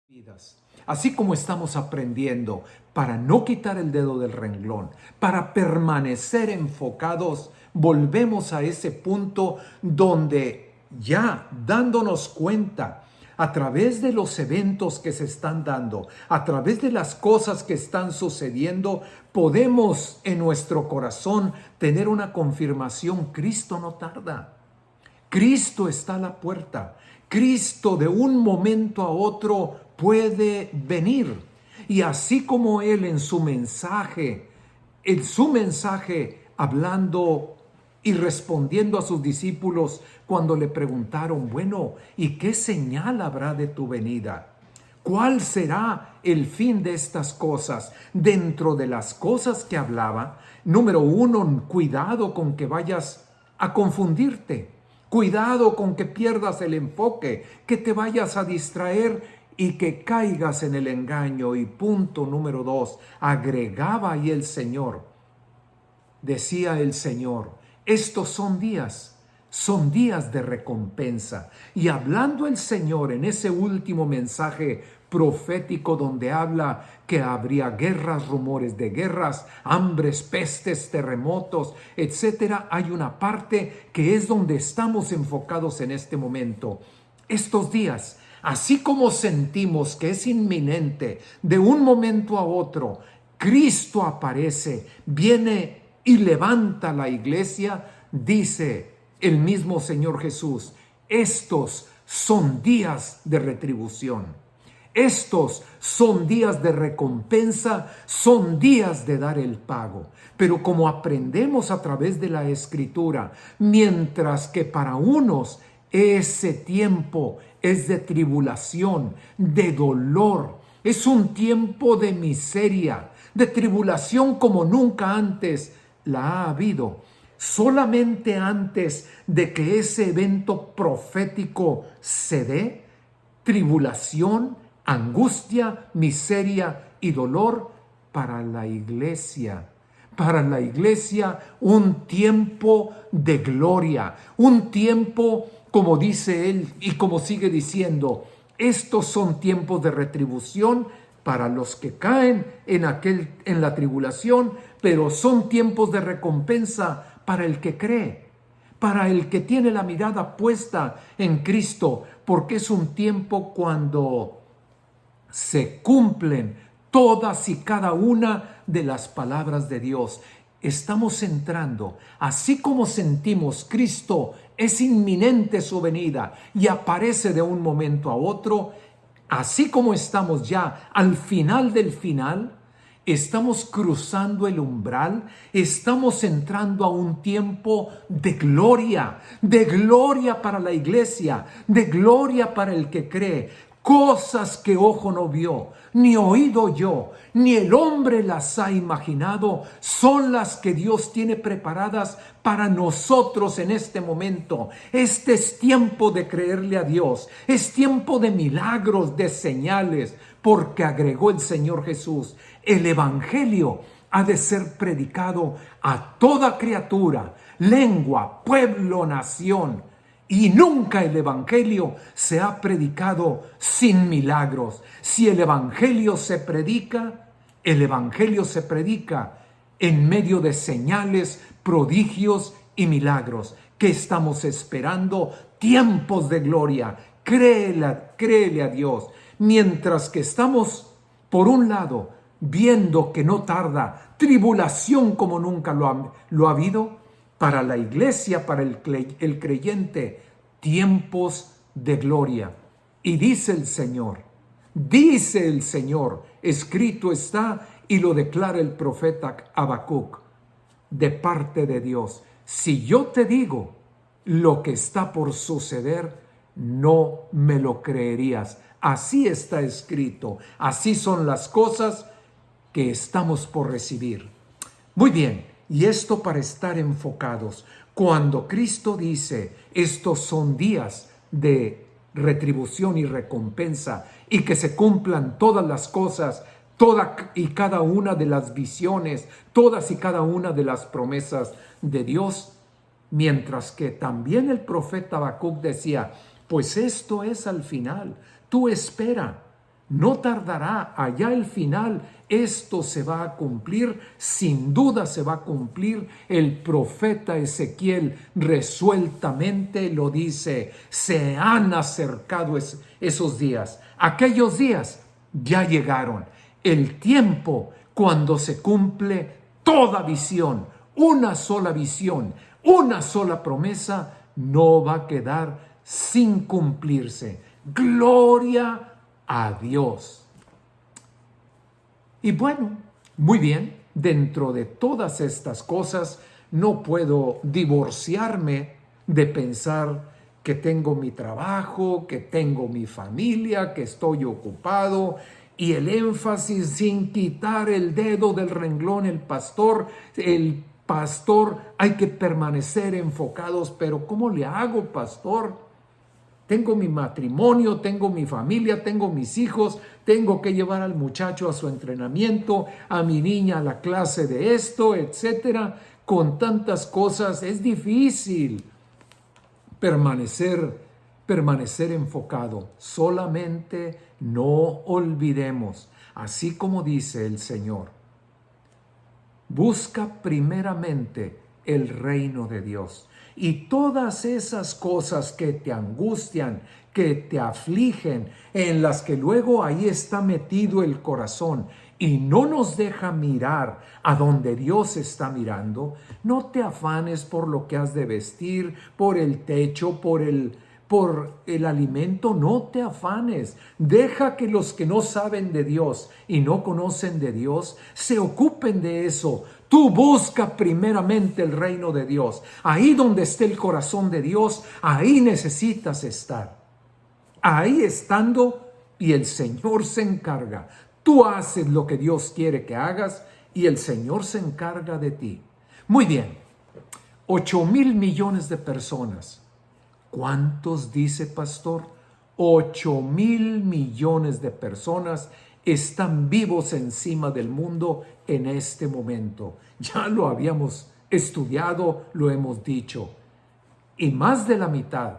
vidas. Así como estamos aprendiendo para no quitar el dedo del renglón, para permanecer enfocados, volvemos a ese punto donde ya dándonos cuenta a través de los eventos que se están dando, a través de las cosas que están sucediendo, podemos en nuestro corazón tener una confirmación: Cristo no tarda. Cristo está a la puerta. Cristo de un momento a otro puede venir. Y así como Él en su mensaje hablando y respondiendo a sus discípulos cuando le preguntaron, bueno, ¿y qué señal habrá de tu venida? ¿Cuál será el fin de estas cosas? Dentro de las cosas que hablaba, número uno, cuidado con que vayas a confundirte. Cuidado con que pierdas el enfoque, que te vayas a distraer y que caigas en el engaño. Y punto número dos, agregaba ahí el Señor, decía el Señor, estos son días de recompensa. Y hablando el Señor en ese último mensaje profético donde habla que habría guerras, rumores de guerras, hambres, pestes, terremotos, etcétera, hay una parte que es donde estamos enfocados en este momento. Estos días, así como sentimos que es inminente, de un momento a otro, Cristo aparece, viene y levanta la iglesia, dice el mismo Señor Jesús, estos son días de retribución. Estos son días de recompensa, son días de dar el pago. Pero como aprendemos a través de la Escritura, mientras que para unos ese tiempo es de tribulación, de dolor, es un tiempo de miseria, de tribulación como nunca antes la ha habido. Solamente antes de que ese evento profético se dé, tribulación, angustia, miseria y dolor para la iglesia. Para la iglesia un tiempo de gloria, un tiempo, como dice él y como sigue diciendo, estos son tiempos de retribución para los que caen en la tribulación, pero son tiempos de recompensa para el que cree, para el que tiene la mirada puesta en Cristo, porque es un tiempo cuando se cumplen todas y cada una de las palabras de Dios. Estamos entrando, así como sentimos Cristo, es inminente su venida y aparece de un momento a otro, así como estamos ya al final del final, estamos cruzando el umbral, estamos entrando a un tiempo de gloria para la iglesia, de gloria para el que cree. Cosas que ojo no vio, ni oído yo, ni el hombre las ha imaginado, son las que Dios tiene preparadas para nosotros en este momento. Este es tiempo de creerle a Dios, es tiempo de milagros, de señales, porque agregó el Señor Jesús, el Evangelio ha de ser predicado a toda criatura, lengua, pueblo, nación. Y nunca el Evangelio se ha predicado sin milagros. Si el Evangelio se predica en medio de señales, prodigios y milagros. ¿Qué estamos esperando? Tiempos de gloria. Créele a Dios. Mientras que estamos, por un lado, viendo que no tarda, tribulación como nunca lo ha habido, para la iglesia, para el creyente, tiempos de gloria. Y dice el Señor, escrito está y lo declara el profeta Habacuc, de parte de Dios, si yo te digo lo que está por suceder, no me lo creerías. Así está escrito, así son las cosas que estamos por recibir. Muy bien. Y esto para estar enfocados. Cuando Cristo dice, estos son días de retribución y recompensa, y que se cumplan todas las cosas, toda y cada una de las visiones, todas y cada una de las promesas de Dios, mientras que también el profeta Habacuc decía, pues esto es al final, tú espera, No tardará, allá el final, esto se va a cumplir, sin duda se va a cumplir. El profeta Ezequiel resueltamente lo dice, se han acercado esos días. Aquellos días ya llegaron. El tiempo cuando se cumple toda visión, una sola visión, una sola promesa, no va a quedar sin cumplirse. Gloria a Dios. Y bueno, muy bien, dentro de todas estas cosas, no puedo divorciarme de pensar que tengo mi trabajo, que tengo mi familia, que estoy ocupado, y el énfasis sin quitar el dedo del renglón, el pastor, hay que permanecer enfocados, pero ¿cómo le hago, pastor? Tengo mi matrimonio, tengo mi familia, tengo mis hijos, tengo que llevar al muchacho a su entrenamiento, a mi niña a la clase de esto, etcétera. Con tantas cosas es difícil permanecer enfocado. Solamente no olvidemos, así como dice el Señor, busca primeramente el reino de Dios. Y todas esas cosas que te angustian, que te afligen, en las que luego ahí está metido el corazón y no nos deja mirar a donde Dios está mirando, no te afanes por lo que has de vestir, por el techo, por el alimento, no te afanes. Deja que los que no saben de Dios y no conocen de Dios se ocupen de eso. Tú busca primeramente el reino de Dios. Ahí donde esté el corazón de Dios, ahí necesitas estar. Ahí estando, y el Señor se encarga. Tú haces lo que Dios quiere que hagas y el Señor se encarga de ti. Muy bien, 8,000 millones de personas. ¿Cuántos dice pastor? 8,000 millones de personas están vivos encima del mundo en este momento. Ya lo habíamos estudiado, lo hemos dicho. Y más de la mitad,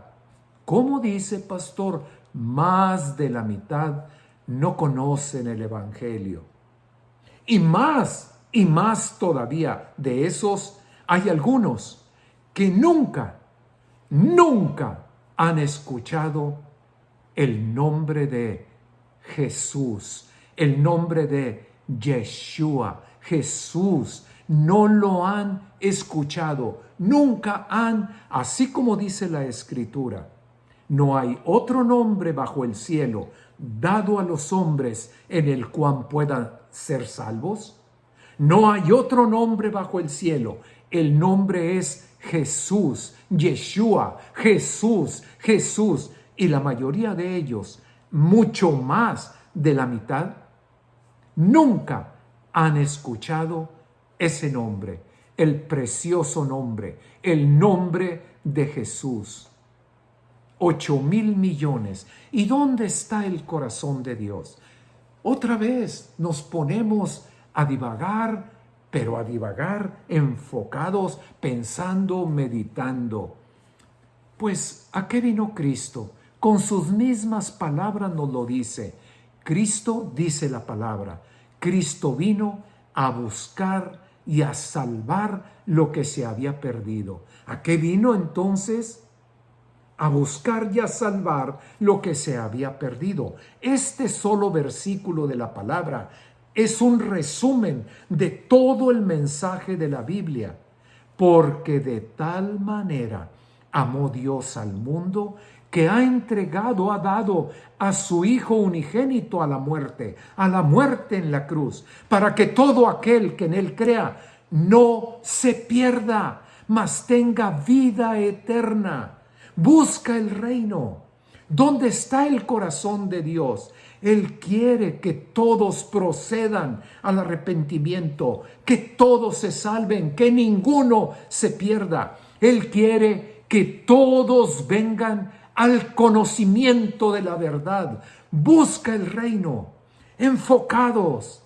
¿cómo dice pastor? Más de la mitad no conocen el Evangelio. Y más todavía de esos, hay algunos que nunca han escuchado el nombre de Jesús, el nombre de Yeshua, Jesús. No lo han escuchado, nunca han, así como dice la Escritura, no hay otro nombre bajo el cielo dado a los hombres en el cual puedan ser salvos. No hay otro nombre bajo el cielo. El nombre es Jesús, Yeshua, Jesús, Jesús. Y la mayoría de ellos, mucho más de la mitad, nunca han escuchado ese nombre, el precioso nombre, el nombre de Jesús. 8,000 millones. ¿Y dónde está el corazón de Dios? Otra vez nos ponemos a divagar, pero a divagar enfocados, pensando, meditando. Pues, ¿a qué vino Cristo? Con sus mismas palabras nos lo dice. Cristo dice la palabra. Cristo vino a buscar y a salvar lo que se había perdido. ¿A qué vino entonces? A buscar y a salvar lo que se había perdido. Este solo versículo de la palabra es un resumen de todo el mensaje de la Biblia. Porque de tal manera amó Dios al mundo que ha dado a su Hijo unigénito a la muerte en la cruz, para que todo aquel que en él crea no se pierda, mas tenga vida eterna. Busca el reino. ¿Dónde está el corazón de Dios? Él quiere que todos procedan al arrepentimiento, que todos se salven, que ninguno se pierda. Él quiere que todos vengan al conocimiento de la verdad. Busca el reino, enfocados.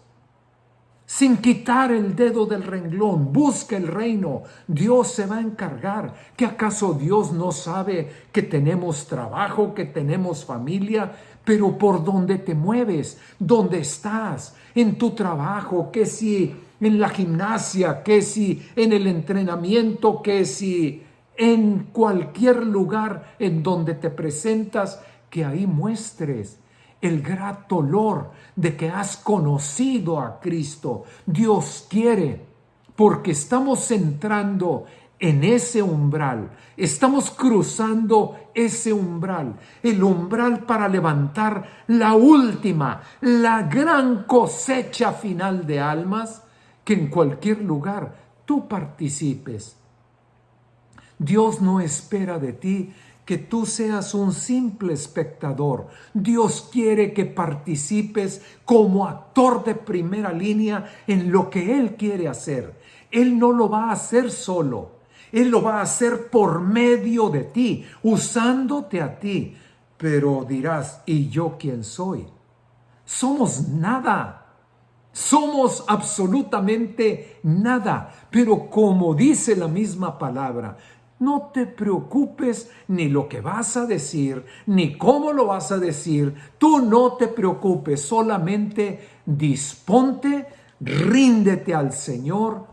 sin quitar el dedo del renglón. Busca el reino. Dios se va a encargar. ¿Que acaso Dios no sabe que tenemos trabajo, que tenemos familia? Pero por donde te mueves, donde estás, en tu trabajo, que si en la gimnasia, que si en el entrenamiento, que si en cualquier lugar en donde te presentas, que ahí muestres el grato olor de que has conocido a Cristo. Dios quiere, porque estamos entrando en ese umbral, estamos cruzando ese umbral, el umbral para levantar la última, la gran cosecha final de almas, que en cualquier lugar tú participes. Dios no espera de ti que tú seas un simple espectador. Dios quiere que participes como actor de primera línea en lo que Él quiere hacer. Él no lo va a hacer solo. Él lo va a hacer por medio de ti, usándote a ti. Pero dirás, ¿y yo quién soy? Somos nada. Somos absolutamente nada. Pero como dice la misma palabra, no te preocupes ni lo que vas a decir, ni cómo lo vas a decir. Tú no te preocupes, solamente disponte, ríndete al Señor.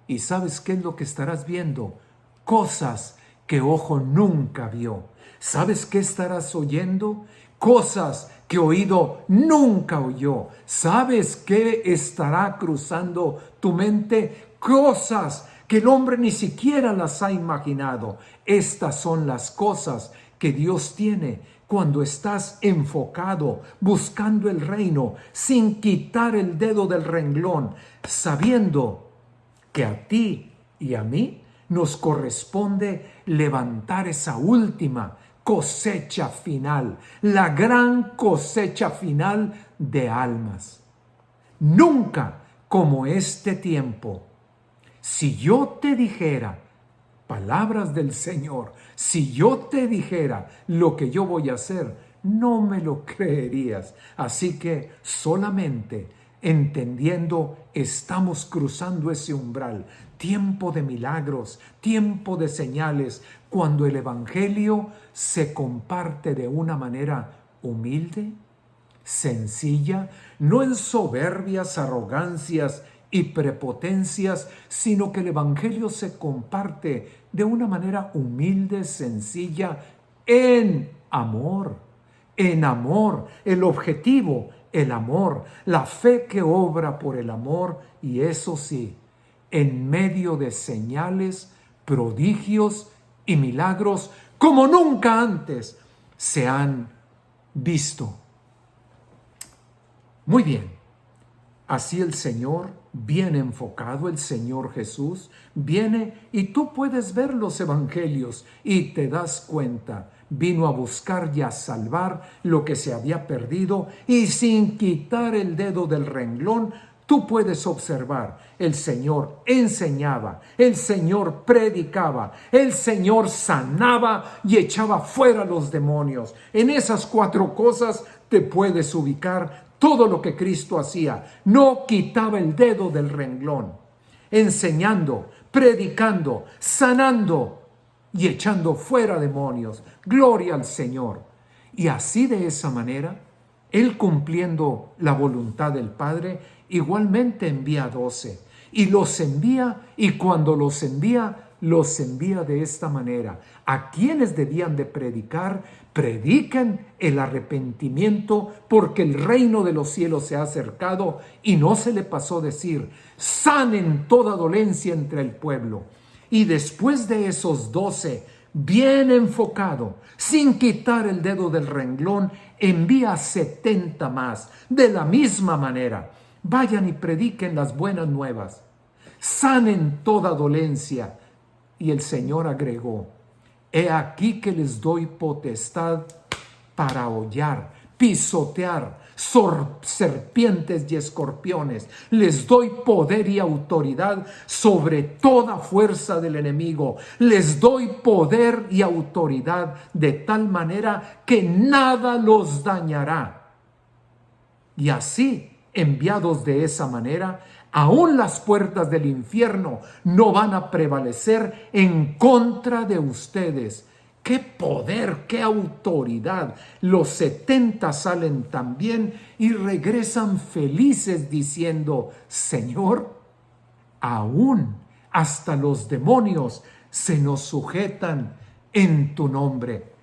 ¿Y sabes qué es lo que estarás viendo? Cosas que ojo nunca vio. ¿Sabes qué estarás oyendo? Cosas que oído nunca oyó. ¿Sabes qué estará cruzando tu mente? Cosas que el hombre ni siquiera las ha imaginado. Estas son las cosas que Dios tiene cuando estás enfocado, buscando el reino, sin quitar el dedo del renglón, sabiendo que a ti y a mí nos corresponde levantar esa última cosecha final, la gran cosecha final de almas. Nunca como este tiempo. Si yo te dijera, palabras del Señor, si yo te dijera lo que yo voy a hacer, no me lo creerías. Así que solamente entendiendo, estamos cruzando ese umbral. Tiempo de milagros, tiempo de señales, cuando el Evangelio se comparte de una manera humilde, sencilla, no en soberbias, arrogancias y prepotencias, sino que el Evangelio se comparte de una manera humilde, sencilla, en amor. En amor, el objetivo, el amor, la fe que obra por el amor, y eso sí, en medio de señales, prodigios y milagros como nunca antes se han visto. Muy bien, así el Señor, bien enfocado, el Señor Jesús, viene y tú puedes ver los evangelios y te das cuenta. Vino a buscar y a salvar lo que se había perdido, y sin quitar el dedo del renglón, tú puedes observar, el Señor enseñaba, el Señor predicaba, el Señor sanaba y echaba fuera los demonios. En esas 4 cosas te puedes ubicar todo lo que Cristo hacía. No quitaba el dedo del renglón, enseñando, predicando, sanando y echando fuera demonios. Gloria al Señor. Y así, de esa manera, Él, cumpliendo la voluntad del Padre, igualmente envía 12. Y los envía, y cuando los envía de esta manera. ¿A quienes debían de predicar? Prediquen el arrepentimiento, porque el reino de los cielos se ha acercado. Y no se le pasó decir, sanen toda dolencia entre el pueblo. Y después de esos 12, bien enfocado, sin quitar el dedo del renglón, envía 70 más. De la misma manera, vayan y prediquen las buenas nuevas. Sanen toda dolencia. Y el Señor agregó, he aquí que les doy potestad para hollar, pisotear, serpientes y escorpiones. Les doy poder y autoridad sobre toda fuerza del enemigo. Les doy poder y autoridad de tal manera que nada los dañará. Y así enviados de esa manera, aún las puertas del infierno no van a prevalecer en contra de ustedes. ¡Qué poder, qué autoridad! Los 70 salen también y regresan felices diciendo: Señor, aún hasta los demonios se nos sujetan en tu nombre.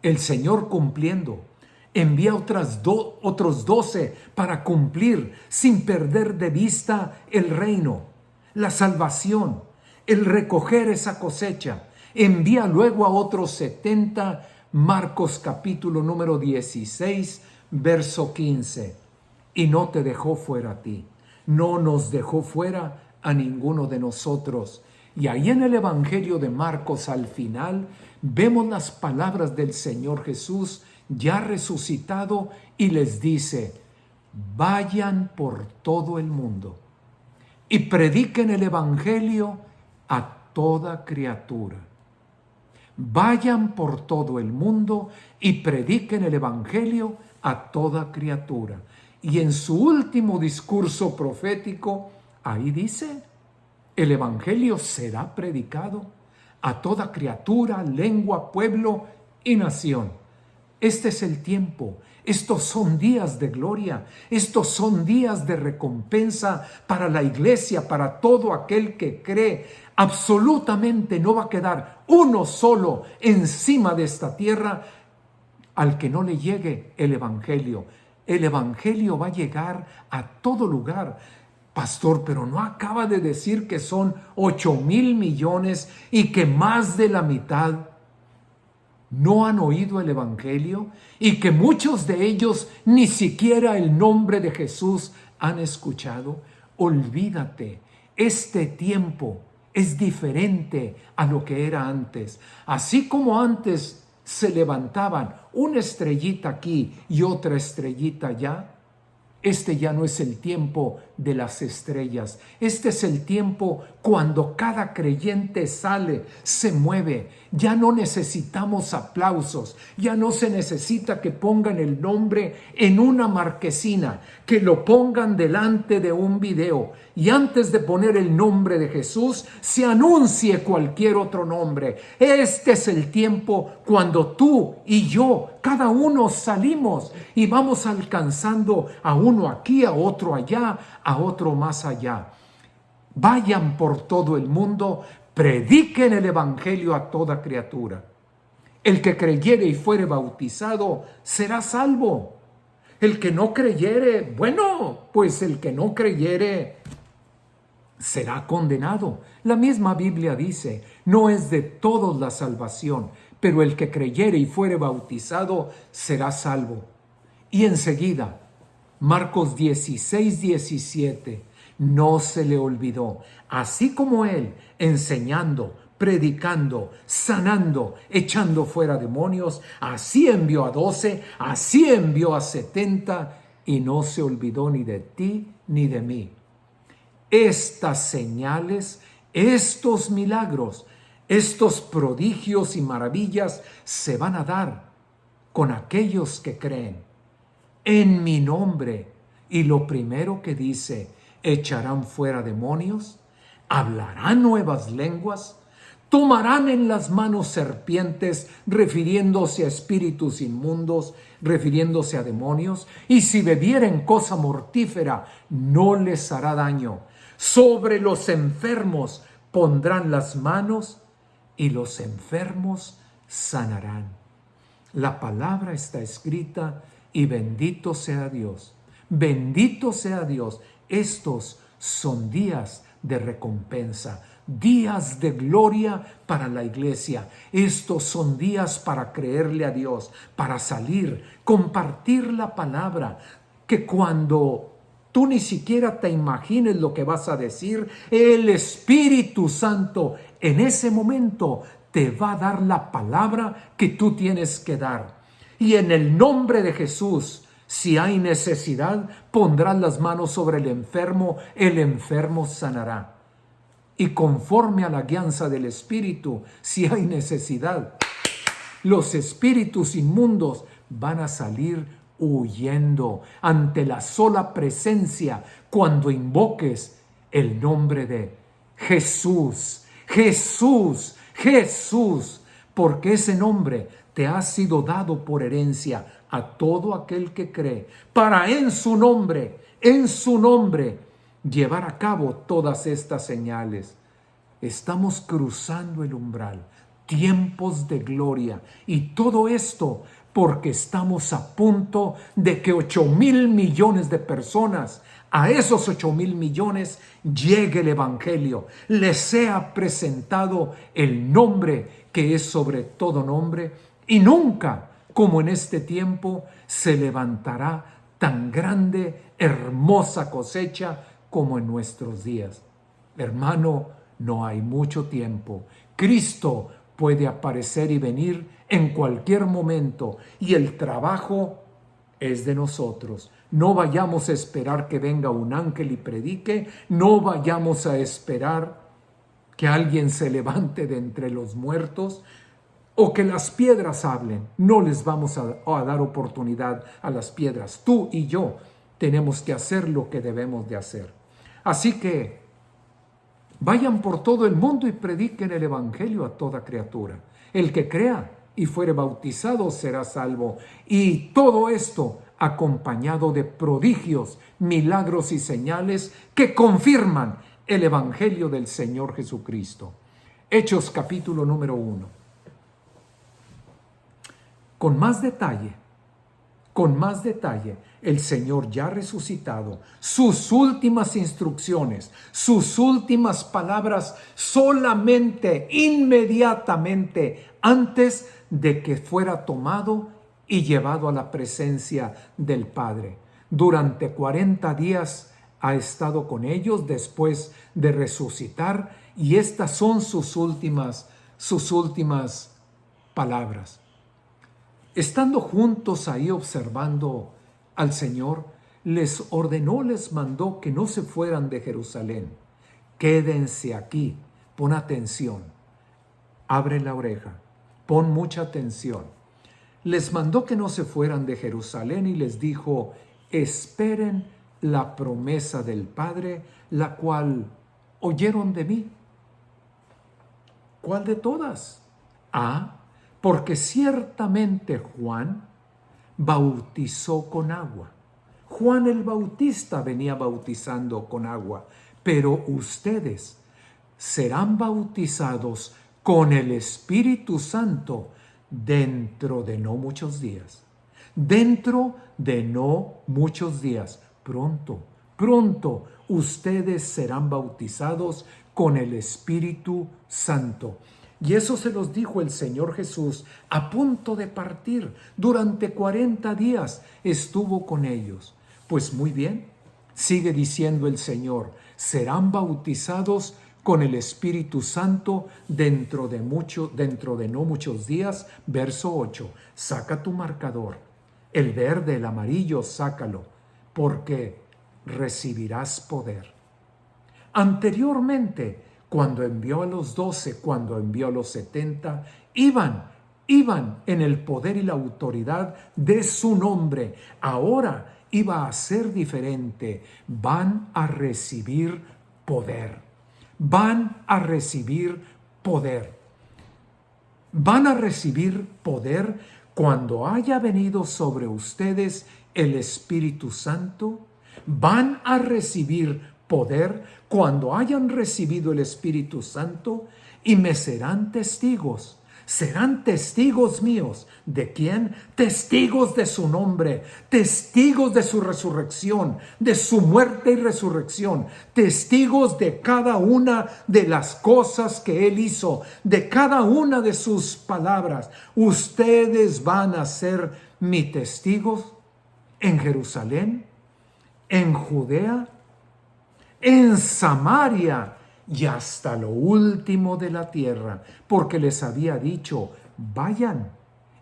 El Señor, cumpliendo, envía otros 12 para cumplir sin perder de vista el reino, la salvación, el recoger esa cosecha. Envía luego a otros 70, Marcos capítulo número 16, verso 15. Y no te dejó fuera a ti, no nos dejó fuera a ninguno de nosotros. Y ahí en el Evangelio de Marcos, al final, vemos las palabras del Señor Jesús ya resucitado, y les dice: vayan por todo el mundo y prediquen el Evangelio a toda criatura. Vayan por todo el mundo y prediquen el Evangelio a toda criatura. Y en su último discurso profético, ahí dice: el Evangelio será predicado a toda criatura, lengua, pueblo y nación. Este es el tiempo. Estos son días de gloria. Estos son días de recompensa para la iglesia, para todo aquel que cree. Absolutamente no va a quedar uno solo encima de esta tierra al que no le llegue el Evangelio. El Evangelio va a llegar a todo lugar. Pastor, pero no acaba de decir que son 8,000 millones y que más de la mitad no han oído el Evangelio, y que muchos de ellos ni siquiera el nombre de Jesús han escuchado? Olvídate, este tiempo es diferente a lo que era antes. Así como antes se levantaban una estrellita aquí y otra estrellita allá, este ya no es el tiempo de las estrellas. Este es el tiempo cuando cada creyente sale, se mueve. Ya no necesitamos aplausos. Ya no se necesita que pongan el nombre en una marquesina, que lo pongan delante de un video. Y antes de poner el nombre de Jesús, se anuncie cualquier otro nombre. Este es el tiempo cuando tú y yo, cada uno, salimos y vamos alcanzando a uno aquí, a otro allá, a otro más allá. Vayan por todo el mundo, prediquen el Evangelio a toda criatura. El que creyere y fuere bautizado será salvo. El que no creyere, bueno, pues el que no creyere será condenado. La misma Biblia dice: no es de todos la salvación, pero el que creyere y fuere bautizado será salvo. Y enseguida, Marcos 16, 17, no se le olvidó. Así como él, enseñando, predicando, sanando, echando fuera demonios, así envió a 12, así envió a 70, y no se olvidó ni de ti ni de mí. Estas señales, estos milagros, estos prodigios y maravillas se van a dar con aquellos que creen en mi nombre. Y lo primero que dice: echarán fuera demonios, hablarán nuevas lenguas, tomarán en las manos serpientes, refiriéndose a espíritus inmundos, refiriéndose a demonios, y si bebieren cosa mortífera, no les hará daño. Sobre los enfermos pondrán las manos y los enfermos sanarán. La palabra está escrita, y bendito sea Dios. Bendito sea Dios. Estos son días de recompensa, días de gloria para la iglesia. Estos son días para creerle a Dios, para salir, compartir la palabra, que cuando tú ni siquiera te imagines lo que vas a decir, el Espíritu Santo en ese momento te va a dar la palabra que tú tienes que dar. Y en el nombre de Jesús, si hay necesidad, pondrás las manos sobre el enfermo sanará. Y conforme a la guianza del Espíritu, si hay necesidad, los espíritus inmundos van a salir huyendo ante la sola presencia cuando invoques el nombre de Jesús, Jesús, Jesús, porque ese nombre te ha sido dado por herencia a todo aquel que cree, para en su nombre, llevar a cabo todas estas señales. Estamos cruzando el umbral, tiempos de gloria, y todo esto porque estamos a punto de que 8,000 millones de personas, a esos 8,000 millones llegue el Evangelio, les sea presentado el nombre que es sobre todo nombre, y nunca como en este tiempo se levantará tan grande, hermosa cosecha como en nuestros días. Hermano, no hay mucho tiempo. Cristo puede aparecer y venir en cualquier momento, y el trabajo es de nosotros. No vayamos a esperar que venga un ángel y predique, no vayamos a esperar que alguien se levante de entre los muertos o que las piedras hablen. No les vamos a dar oportunidad a las piedras. Tú y yo tenemos que hacer lo que debemos de hacer. Así que vayan por todo el mundo y prediquen el Evangelio a toda criatura. El que crea y fuere bautizado será salvo. Y todo esto acompañado de prodigios, milagros y señales que confirman el Evangelio del Señor Jesucristo. Hechos capítulo número 1. Con más detalle, el Señor ya resucitado, sus últimas instrucciones, sus últimas palabras solamente, inmediatamente, antes de que fuera tomado y llevado a la presencia del Padre. Durante 40 días ha estado con ellos después de resucitar, y estas son sus últimas palabras. Estando juntos ahí observando al Señor, les ordenó, les mandó que no se fueran de Jerusalén. Quédense aquí, pon atención, abre la oreja, pon mucha atención. Les mandó que no se fueran de Jerusalén y les dijo: esperen la promesa del Padre, la cual oyeron de mí. ¿Cuál de todas? Porque ciertamente Juan bautizó con agua. Juan el Bautista venía bautizando con agua, pero ustedes serán bautizados con el Espíritu Santo dentro de no muchos días. Dentro de no muchos días. Pronto ustedes serán bautizados con el Espíritu Santo. Y eso se los dijo el Señor Jesús a punto de partir. Durante 40 días estuvo con ellos. Pues muy bien, sigue diciendo el Señor, serán bautizados con el Espíritu Santo dentro de no muchos días. Verso 8, saca tu marcador, el verde, el amarillo, sácalo, porque recibirás poder. Anteriormente, cuando envió a los 12, cuando envió a los 70, iban en el poder y la autoridad de su nombre. Ahora iba a ser diferente. Van a recibir poder. Van a recibir poder. Van a recibir poder cuando haya venido sobre ustedes el Espíritu Santo. Van a recibir poder cuando hayan recibido el Espíritu Santo, y me serán testigos míos. ¿De quién? Testigos de su nombre, testigos de su resurrección, de su muerte y resurrección, testigos de cada una de las cosas que Él hizo, de cada una de sus palabras. Ustedes van a ser mis testigos en Jerusalén, en Judea, en Samaria y hasta lo último de la tierra, porque les había dicho: vayan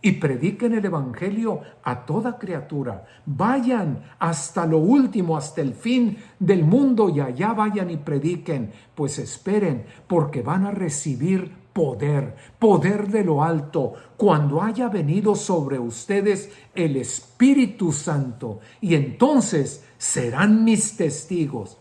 y prediquen el Evangelio a toda criatura. Vayan hasta lo último, hasta el fin del mundo, y allá vayan y prediquen. Pues esperen, porque van a recibir poder, poder de lo alto, cuando haya venido sobre ustedes el Espíritu Santo, y entonces serán mis testigos.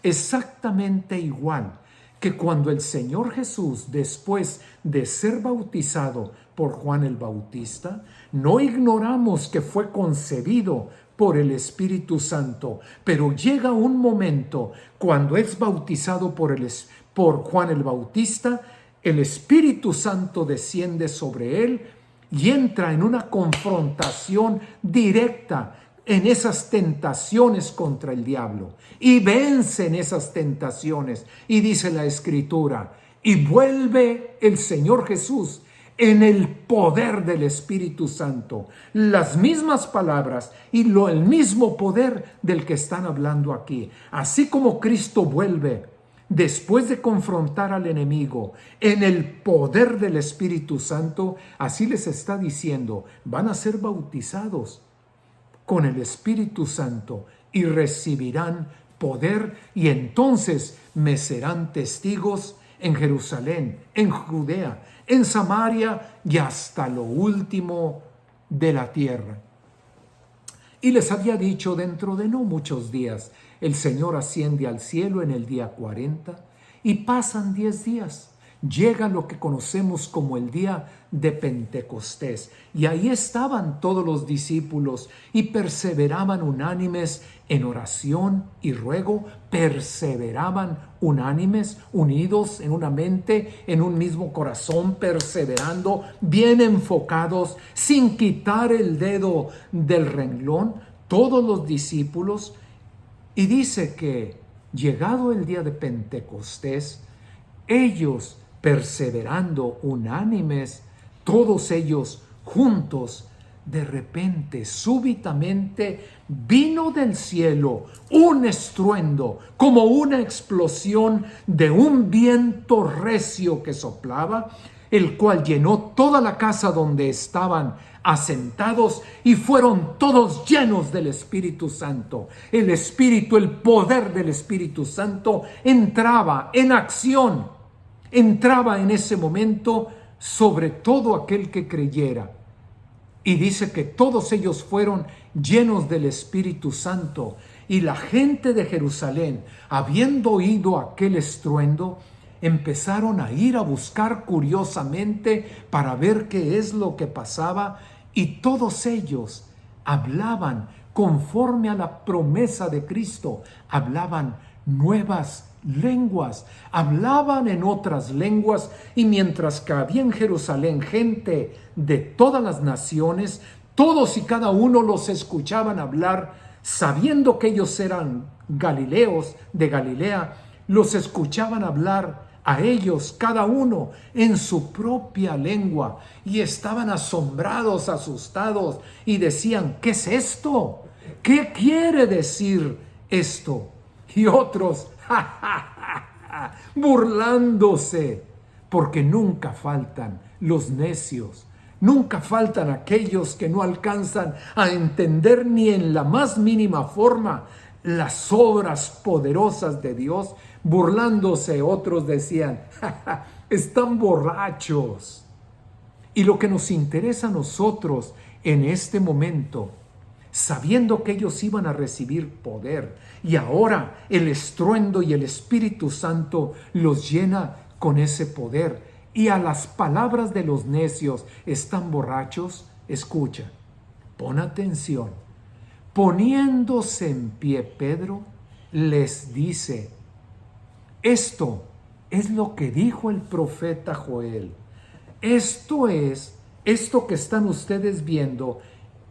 Exactamente igual que cuando el Señor Jesús, después de ser bautizado por Juan el Bautista, no ignoramos que fue concebido por el Espíritu Santo, pero llega un momento cuando es bautizado por Juan el Bautista, el Espíritu Santo desciende sobre él y entra en una confrontación directa en esas tentaciones contra el diablo, y vence en esas tentaciones. Y dice la Escritura, y vuelve el Señor Jesús en el poder del Espíritu Santo. Las mismas palabras y el mismo poder del que están hablando aquí. Así como Cristo vuelve después de confrontar al enemigo en el poder del Espíritu Santo, así les está diciendo, van a ser bautizados con el Espíritu Santo y recibirán poder, y entonces me serán testigos en Jerusalén, en Judea, en Samaria y hasta lo último de la tierra. Y les había dicho, dentro de no muchos días, el Señor asciende al cielo en el día 40 y pasan 10 días. Llega lo que conocemos como el día de Pentecostés, y ahí estaban todos los discípulos y perseveraban unánimes en oración y ruego, perseveraban unánimes, unidos en una mente, en un mismo corazón, perseverando, bien enfocados, sin quitar el dedo del renglón, todos los discípulos. Y dice que llegado el día de Pentecostés, ellos perseverando unánimes, todos ellos juntos, de repente, súbitamente, vino del cielo un estruendo, como una explosión de un viento recio que soplaba, el cual llenó toda la casa donde estaban asentados, y fueron todos llenos del Espíritu Santo. El Espíritu, el poder del Espíritu Santo entraba en acción. Entraba en ese momento sobre todo aquel que creyera. Y dice que todos ellos fueron llenos del Espíritu Santo. Y la gente de Jerusalén, habiendo oído aquel estruendo, empezaron a ir a buscar curiosamente para ver qué es lo que pasaba. Y todos ellos hablaban conforme a la promesa de Cristo. Hablaban nuevas lenguas, hablaban en otras lenguas, y mientras que había en Jerusalén gente de todas las naciones, todos y cada uno los escuchaban hablar, sabiendo que ellos eran galileos de Galilea, los escuchaban hablar a ellos, cada uno en su propia lengua, y estaban asombrados, asustados, y decían, ¿qué es esto? ¿Qué quiere decir esto? Y otros, burlándose, porque nunca faltan los necios, nunca faltan aquellos que no alcanzan a entender ni en la más mínima forma las obras poderosas de Dios. Burlándose, otros decían, están borrachos. Y lo que nos interesa a nosotros en este momento, sabiendo que ellos iban a recibir poder, y ahora el estruendo y el Espíritu Santo los llena con ese poder, y a las palabras de los necios, están borrachos, escucha, pon atención. Poniéndose en pie Pedro, les dice, esto es lo que dijo el profeta Joel. Esto que están ustedes viendo,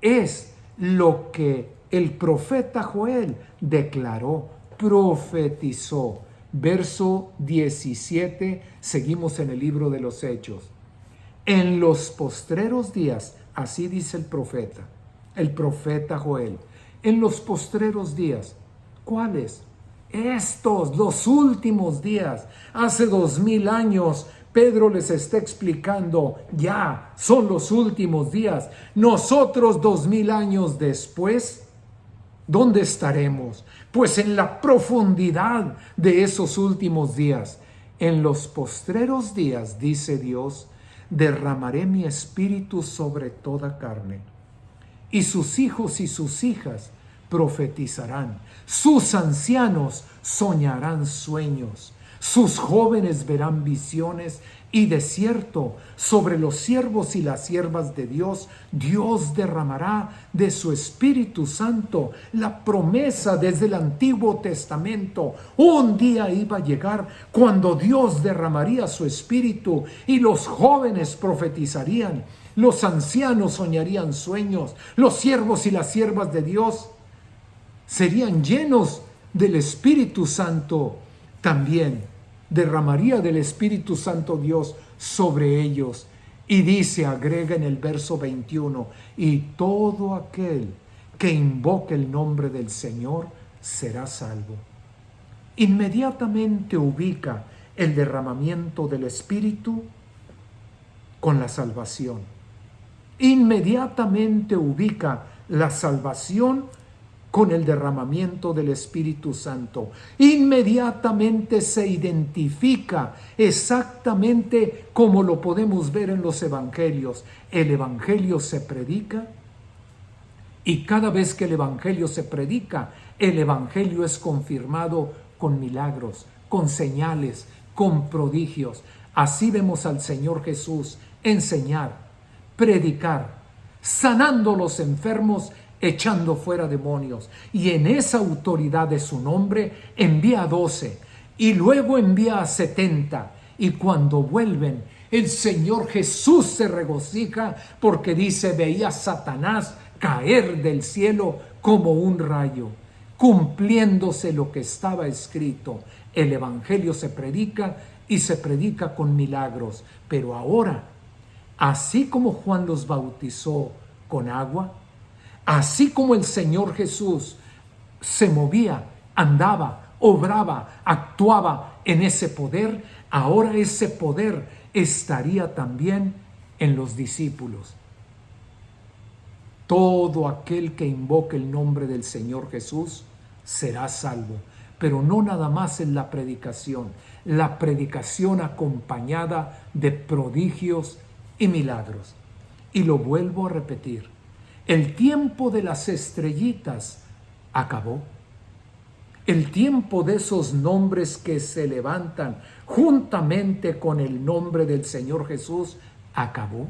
es lo que el profeta Joel declaró, profetizó. Verso 17, seguimos en el libro de los Hechos. En los postreros días, así dice el profeta Joel, en los postreros días, ¿cuáles? Estos, los últimos días. Hace 2000 años, Pedro les está explicando, ya son los últimos días. Nosotros 2000 años después, ¿dónde estaremos? Pues en la profundidad de esos últimos días. En los postreros días, dice Dios, derramaré mi espíritu sobre toda carne, y sus hijos y sus hijas profetizarán, sus ancianos soñarán sueños, sus jóvenes verán visiones, y de cierto, sobre los siervos y las siervas de Dios, Dios derramará de su Espíritu Santo. La promesa desde el Antiguo Testamento, un día iba a llegar cuando Dios derramaría su Espíritu y los jóvenes profetizarían, los ancianos soñarían sueños, los siervos y las siervas de Dios serían llenos del Espíritu Santo. También derramaría del Espíritu Santo Dios sobre ellos. Y dice, agrega en el verso 21, y todo aquel que invoque el nombre del Señor será salvo. Inmediatamente ubica el derramamiento del Espíritu con la salvación. Inmediatamente ubica la salvación con el derramamiento del Espíritu Santo. Inmediatamente se identifica exactamente como lo podemos ver en los evangelios. El evangelio se predica, y cada vez que el evangelio se predica, el evangelio es confirmado con milagros, con señales, con prodigios. Así vemos al Señor Jesús enseñar, predicar, sanando los enfermos, echando fuera demonios, y en esa autoridad de su nombre envía a 12 y luego envía a 70, y cuando vuelven el Señor Jesús se regocija porque dice, veía a Satanás caer del cielo como un rayo, cumpliéndose lo que estaba escrito. El evangelio se predica, y se predica con milagros. Pero ahora, así como Juan los bautizó con agua, así como el Señor Jesús se movía, andaba, obraba, actuaba en ese poder, ahora ese poder estaría también en los discípulos. Todo aquel que invoque el nombre del Señor Jesús será salvo, pero no nada más en la predicación acompañada de prodigios y milagros. Y lo vuelvo a repetir, el tiempo de las estrellitas acabó. El tiempo de esos nombres que se levantan juntamente con el nombre del Señor Jesús acabó.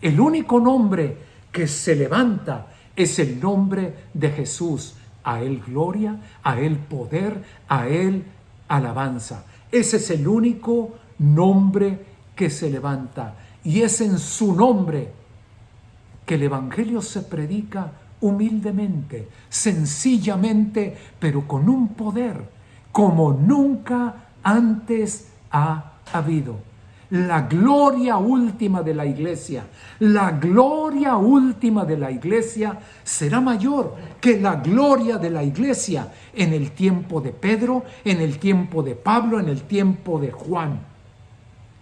El único nombre que se levanta es el nombre de Jesús. A Él gloria, a Él poder, a Él alabanza. Ese es el único nombre que se levanta. Y es en su nombre que el evangelio se predica humildemente, sencillamente, pero con un poder como nunca antes ha habido. La gloria última de la iglesia, será mayor que la gloria de la iglesia en el tiempo de Pedro, en el tiempo de Pablo, en el tiempo de Juan.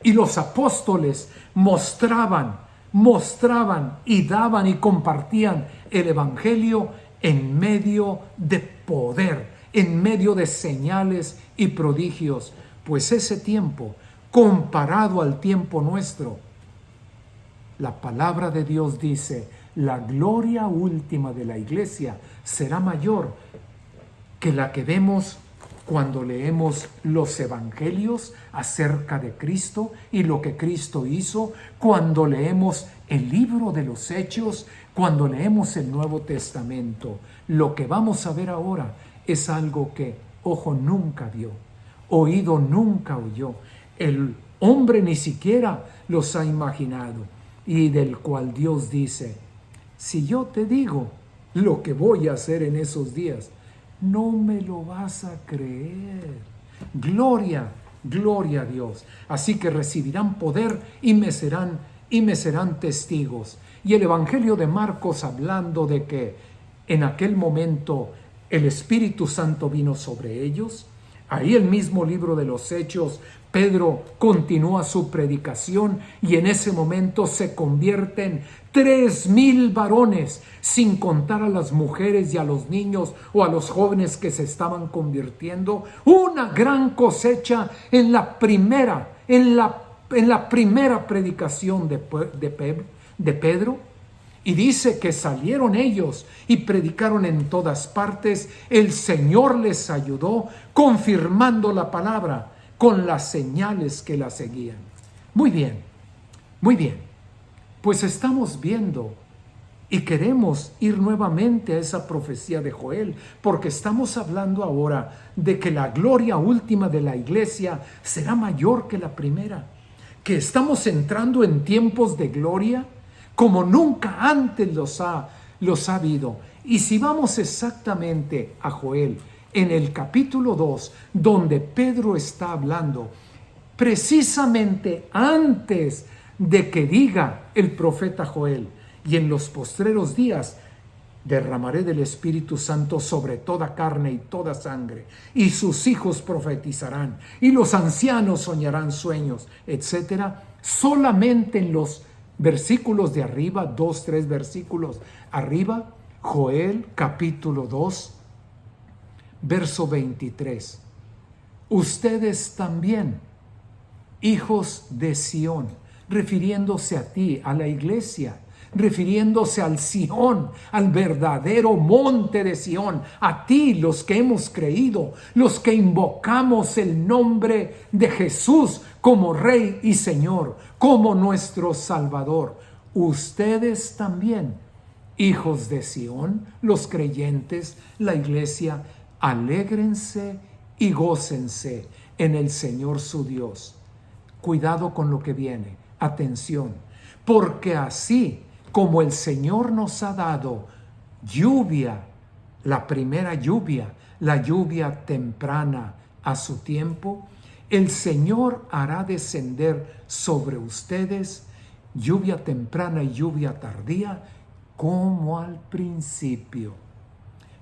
Y los apóstoles mostraban y daban y compartían el evangelio en medio de poder, en medio de señales y prodigios. Pues ese tiempo, comparado al tiempo nuestro, la palabra de Dios dice, la gloria última de la iglesia será mayor que la que vemos cuando leemos los evangelios acerca de Cristo y lo que Cristo hizo, cuando leemos el libro de los Hechos, cuando leemos el Nuevo Testamento. Lo que vamos a ver ahora es algo que ojo nunca vio, oído nunca oyó, el hombre ni siquiera los ha imaginado, y del cual Dios dice, si yo te digo lo que voy a hacer en esos días, no me lo vas a creer. Gloria a Dios. Así que recibirán poder y me serán testigos. Y el Evangelio de Marcos, hablando de que en aquel momento el Espíritu Santo vino sobre ellos, Ahí el mismo libro de los Hechos, Pedro continúa su predicación y en ese momento se convierten 3,000 varones, sin contar a las mujeres y a los niños o a los jóvenes que se estaban convirtiendo. Una gran cosecha en la primera predicación de Pedro. Y dice que salieron ellos y predicaron en todas partes. El Señor les ayudó, confirmando la palabra con las señales que la seguían. Muy bien, muy bien. Pues estamos viendo y queremos ir nuevamente a esa profecía de Joel, porque estamos hablando ahora de que la gloria última de la iglesia será mayor que la primera, que estamos entrando en tiempos de gloria como nunca antes los ha habido. Y si vamos exactamente a Joel, en el capítulo 2, donde Pedro está hablando, precisamente antes de que diga el profeta Joel, y en los postreros días derramaré del Espíritu Santo sobre toda carne y toda sangre, y sus hijos profetizarán, y los ancianos soñarán sueños, etcétera. Solamente en los versículos de arriba, 2, 3 versículos arriba, Joel capítulo 2, verso 23. Ustedes también, hijos de Sión, refiriéndose a ti, a la iglesia, refiriéndose al Sión, al verdadero monte de Sión, a ti, los que hemos creído, los que invocamos el nombre de Jesús como Rey y Señor, como nuestro Salvador. Ustedes también, hijos de Sión, los creyentes, la iglesia, alégrense y gócense en el Señor su Dios. Cuidado con lo que viene, atención, porque así como el Señor nos ha dado lluvia, la primera lluvia, la lluvia temprana a su tiempo, el Señor hará descender sobre ustedes lluvia temprana y lluvia tardía como al principio.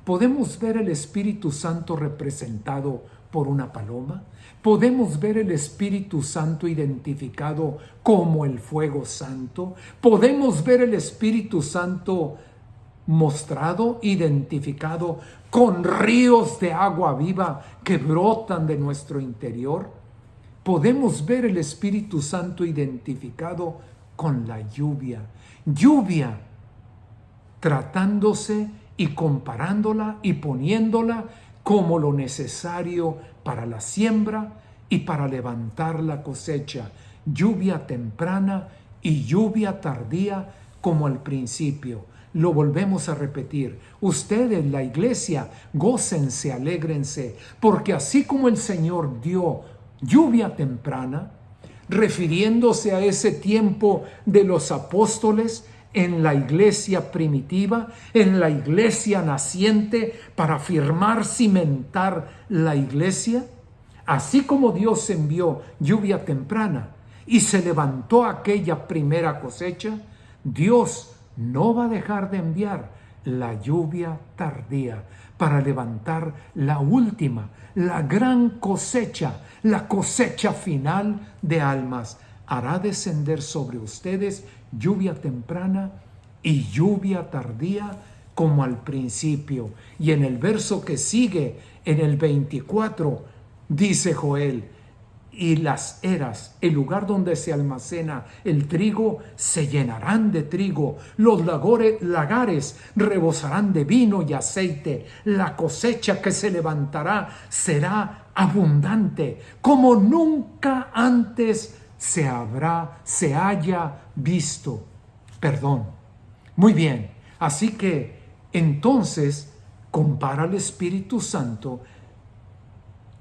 ¿Podemos ver el Espíritu Santo representado por una paloma? ¿Podemos ver el Espíritu Santo identificado como el fuego santo? ¿Podemos ver el Espíritu Santo mostrado, identificado con ríos de agua viva que brotan de nuestro interior? Podemos ver el Espíritu Santo identificado con la lluvia. Lluvia tratándose y comparándola y poniéndola como lo necesario para la siembra y para levantar la cosecha. Lluvia temprana y lluvia tardía como al principio. Lo volvemos a repetir. Ustedes, la iglesia, gócense, alégrense, porque así como el Señor dio lluvia temprana, refiriéndose a ese tiempo de los apóstoles, en la iglesia primitiva, en la iglesia naciente, para afirmar, cimentar la iglesia, así como Dios envió lluvia temprana y se levantó aquella primera cosecha, Dios no va a dejar de enviar la lluvia tardía para levantar la última, la gran cosecha, la cosecha final de almas. Hará descender sobre ustedes lluvia temprana y lluvia tardía como al principio. Y en el verso que sigue, en el 24, dice Joel, y las eras, el lugar donde se almacena el trigo, se llenarán de trigo, los lagares rebosarán de vino y aceite, la cosecha que se levantará será abundante, como nunca antes se haya visto. Perdón. Muy bien. Así que entonces compara el Espíritu Santo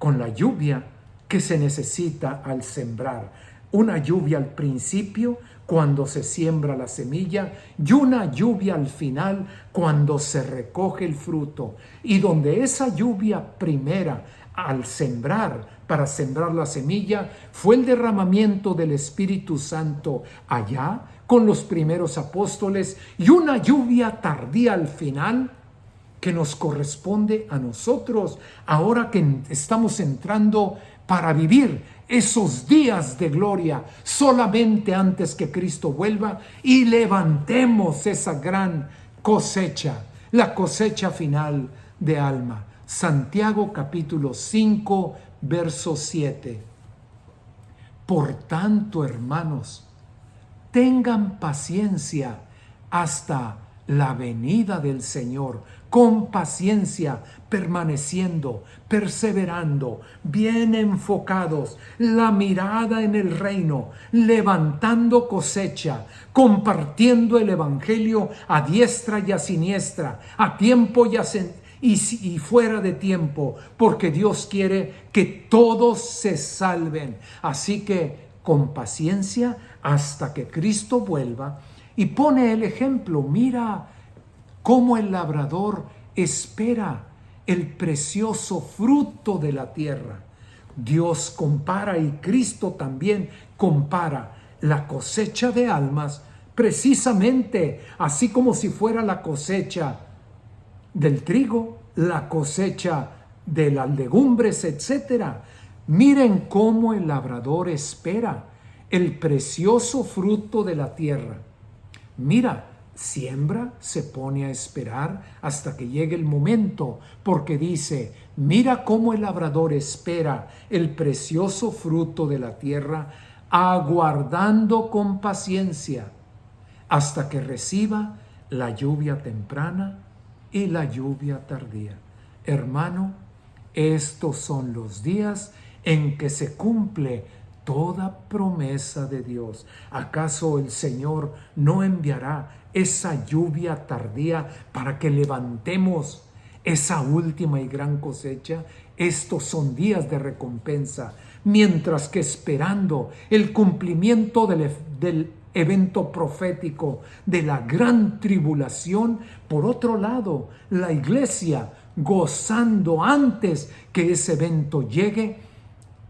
con la lluvia que se necesita al sembrar. Una lluvia al principio cuando se siembra la semilla y una lluvia al final cuando se recoge el fruto. Y donde esa lluvia primera al sembrar, para sembrar la semilla, fue el derramamiento del Espíritu Santo allá con los primeros apóstoles, y una lluvia tardía al final que nos corresponde a nosotros ahora que estamos entrando para vivir esos días de gloria solamente antes que Cristo vuelva y levantemos esa gran cosecha, la cosecha final de alma. Santiago capítulo 5, verso 7. Por tanto, hermanos, tengan paciencia hasta la venida del Señor, con paciencia, permaneciendo, perseverando, bien enfocados, la mirada en el reino, levantando cosecha, compartiendo el evangelio a diestra y a siniestra, a tiempo y fuera de tiempo, porque Dios quiere que todos se salven. Así que con paciencia hasta que Cristo vuelva. Y pone el ejemplo, mira cómo el labrador espera el precioso fruto de la tierra. Dios compara y Cristo también compara la cosecha de almas precisamente así como si fuera la cosecha del trigo, la cosecha de las legumbres, etc. Miren cómo el labrador espera el precioso fruto de la tierra. Mira, siembra, se pone a esperar hasta que llegue el momento, porque dice, mira cómo el labrador espera el precioso fruto de la tierra, aguardando con paciencia hasta que reciba la lluvia temprana y la lluvia tardía. Hermano, estos son los días en que se cumple toda promesa de Dios. ¿Acaso el Señor no enviará esa lluvia tardía para que levantemos esa última y gran cosecha? Estos son días de recompensa, mientras que esperando el cumplimiento del evento profético de la gran tribulación, por otro lado, la iglesia gozando antes que ese evento llegue,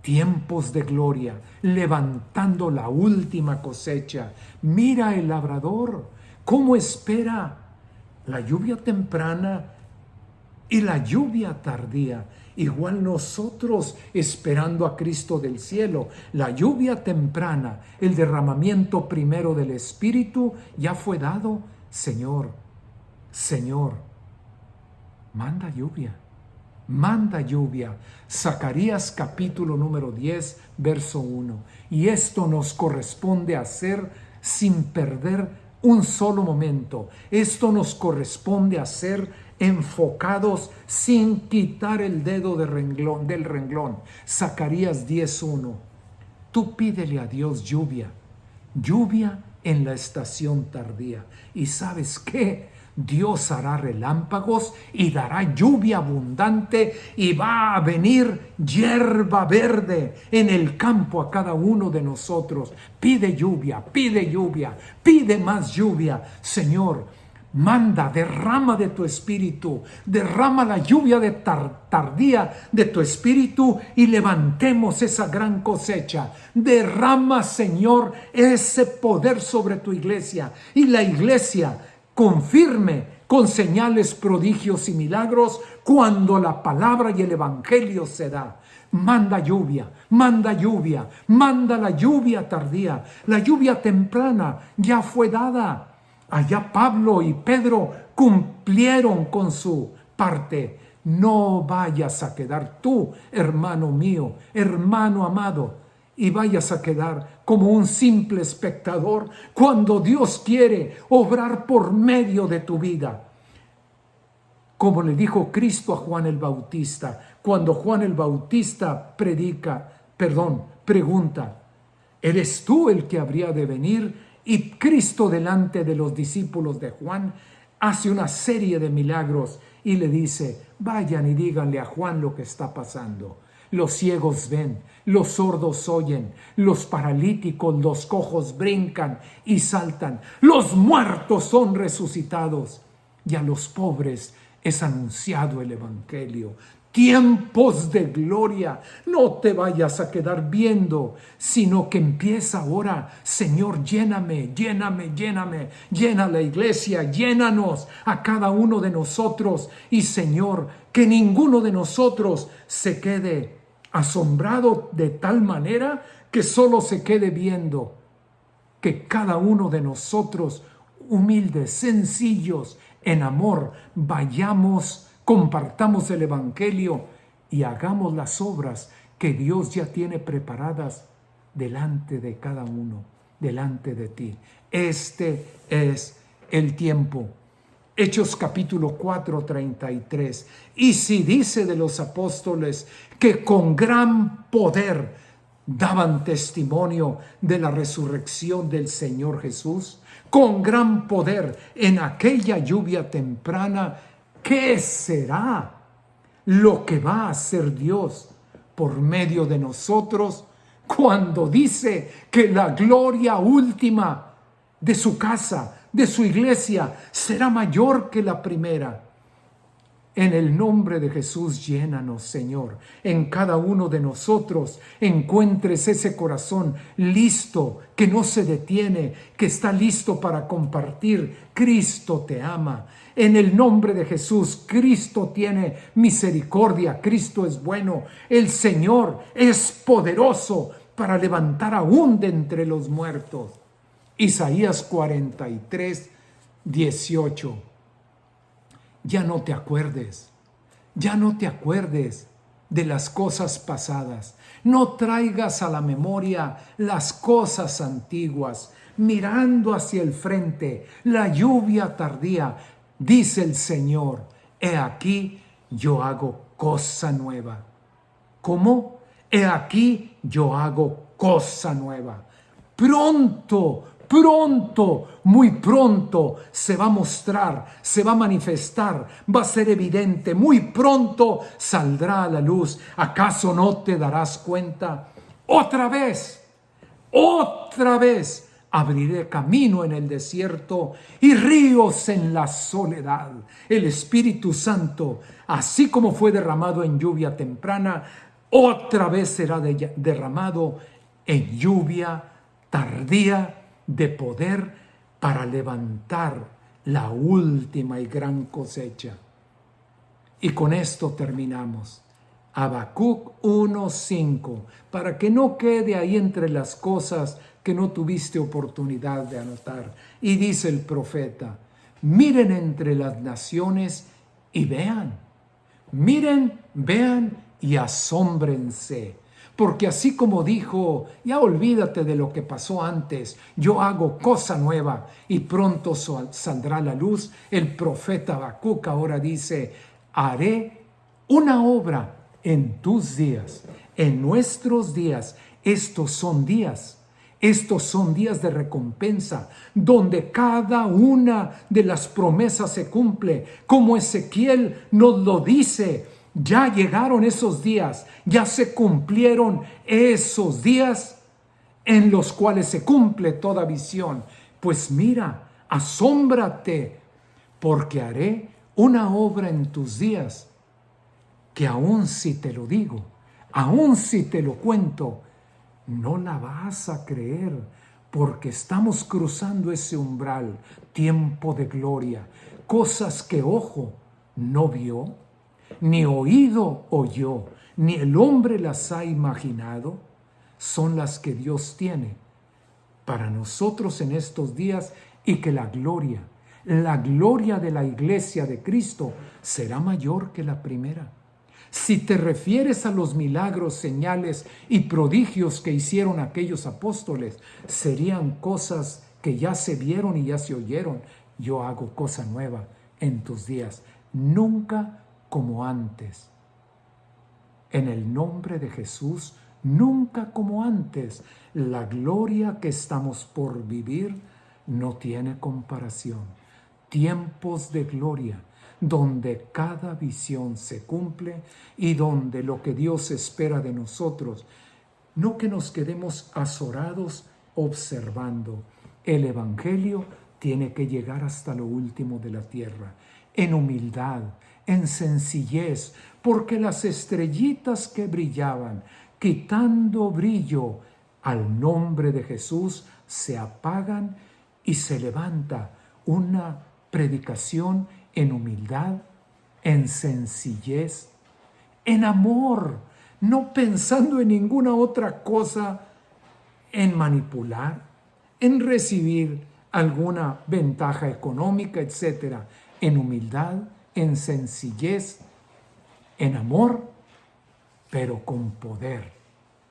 tiempos de gloria, levantando la última cosecha. Mira el labrador, cómo espera la lluvia temprana y la lluvia tardía. Igual nosotros esperando a Cristo del cielo. La lluvia temprana, el derramamiento primero del Espíritu ya fue dado. Señor, manda lluvia. Manda lluvia. Zacarías capítulo número 10, verso 1. Y esto nos corresponde hacer sin perder un solo momento. Esto nos corresponde hacer enfocados sin quitar el dedo del renglón. Zacarías 10:1. Tú pídele a Dios lluvia en la estación tardía. ¿Y sabes qué? Dios hará relámpagos y dará lluvia abundante y va a venir hierba verde en el campo a cada uno de nosotros. Pide lluvia, pide más lluvia. Señor, manda, derrama de tu espíritu, derrama la lluvia de tardía de tu espíritu y levantemos esa gran cosecha. Derrama, Señor, ese poder sobre tu iglesia y la iglesia confirme con señales, prodigios y milagros cuando la palabra y el evangelio se da. Manda lluvia, manda la lluvia tardía. La lluvia temprana ya fue dada. Allá Pablo y Pedro cumplieron con su parte. No vayas a quedar tú, hermano mío, hermano amado, y vayas a quedar como un simple espectador cuando Dios quiere obrar por medio de tu vida. Como le dijo Cristo a Juan el Bautista, cuando Juan el Bautista pregunta, ¿eres tú el que habría de venir? Y Cristo delante de los discípulos de Juan hace una serie de milagros y le dice, vayan y díganle a Juan lo que está pasando. Los ciegos ven, los sordos oyen, los paralíticos, los cojos brincan y saltan, los muertos son resucitados y a los pobres es anunciado el evangelio. tiempos de gloria. No te vayas a quedar viendo, sino que empieza ahora. Señor, lléname, lléname, lléname. Llena la iglesia, llénanos a cada uno de nosotros. Y Señor, que ninguno de nosotros se quede asombrado de tal manera que solo se quede viendo. Que cada uno de nosotros, humildes, sencillos, en amor, vayamos, compartamos el Evangelio y hagamos las obras que Dios ya tiene preparadas delante de cada uno, delante de ti. Este es el tiempo. Hechos capítulo 4, 33. Y si dice de los apóstoles que con gran poder daban testimonio de la resurrección del Señor Jesús, con gran poder en aquella lluvia temprana, ¿qué será lo que va a hacer Dios por medio de nosotros cuando dice que la gloria última de su casa, de su iglesia, será mayor que la primera? En el nombre de Jesús, llénanos, Señor. En cada uno de nosotros encuentres ese corazón listo, que no se detiene, que está listo para compartir. Cristo te ama. En el nombre de Jesús, Cristo tiene misericordia. Cristo es bueno. El Señor es poderoso para levantar aún de entre los muertos. Isaías 43, 18. Ya no te acuerdes de las cosas pasadas. No traigas a la memoria las cosas antiguas, mirando hacia el frente, la lluvia tardía. Dice el Señor, he aquí yo hago cosa nueva. ¿Cómo? He aquí yo hago cosa nueva. Pronto, muy pronto se va a mostrar, se va a manifestar, va a ser evidente, muy pronto saldrá a la luz. ¿Acaso no te darás cuenta? Otra vez abriré camino en el desierto y ríos en la soledad. El Espíritu Santo, así como fue derramado en lluvia temprana, otra vez será derramado en lluvia tardía de poder para levantar la última y gran cosecha. Y con esto terminamos. Habacuc 1:5, para que no quede ahí entre las cosas que no tuviste oportunidad de anotar. Y dice el profeta, miren entre las naciones y vean. Miren, vean y asómbrense. Porque así como dijo, ya olvídate de lo que pasó antes, yo hago cosa nueva y pronto saldrá la luz. El profeta Habacuc ahora dice, haré una obra en tus días, en nuestros días. Estos son días de recompensa, donde cada una de las promesas se cumple, como Ezequiel nos lo dice. Ya llegaron esos días, ya se cumplieron esos días en los cuales se cumple toda visión. Pues mira, asómbrate, porque haré una obra en tus días, que aun si te lo digo, aun si te lo cuento, no la vas a creer, porque estamos cruzando ese umbral, tiempo de gloria, cosas que ojo no vio, ni oído oyó, ni el hombre las ha imaginado, son las que Dios tiene para nosotros en estos días, y que la gloria de la iglesia de Cristo será mayor que la primera. Si te refieres a los milagros, señales y prodigios que hicieron aquellos apóstoles, serían cosas que ya se vieron y ya se oyeron. Yo hago cosa nueva en tus días, nunca como antes. En el nombre de Jesús, nunca como antes. La gloria que estamos por vivir no tiene comparación. Tiempos de gloria, donde cada visión se cumple y donde lo que Dios espera de nosotros, no que nos quedemos azorados observando. El Evangelio tiene que llegar hasta lo último de la tierra, en humildad, en sencillez, porque las estrellitas que brillaban, quitando brillo al nombre de Jesús, se apagan y se levanta una predicación en humildad, en sencillez, en amor, no pensando en ninguna otra cosa, en manipular, en recibir alguna ventaja económica, etcétera, en humildad, en sencillez, en amor, pero con poder,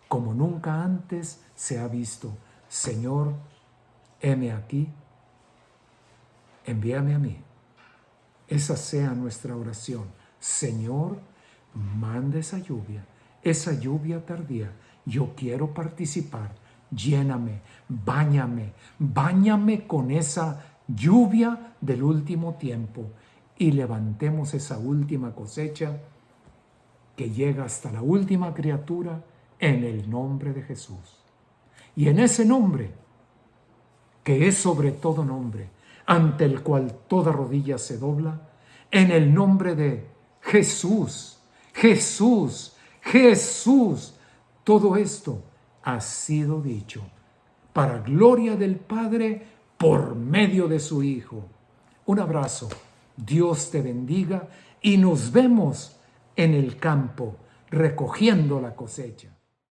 como nunca antes se ha visto. Señor, heme aquí, envíame a mí. Esa sea nuestra oración. Señor, manda esa lluvia tardía. Yo quiero participar. Lléname, báñame con esa lluvia del último tiempo y levantemos esa última cosecha que llega hasta la última criatura en el nombre de Jesús. Y en ese nombre, que es sobre todo nombre, ante el cual toda rodilla se dobla, en el nombre de Jesús, Jesús, Jesús, todo esto ha sido dicho para gloria del Padre por medio de su Hijo. Un abrazo, Dios te bendiga y nos vemos en el campo recogiendo la cosecha.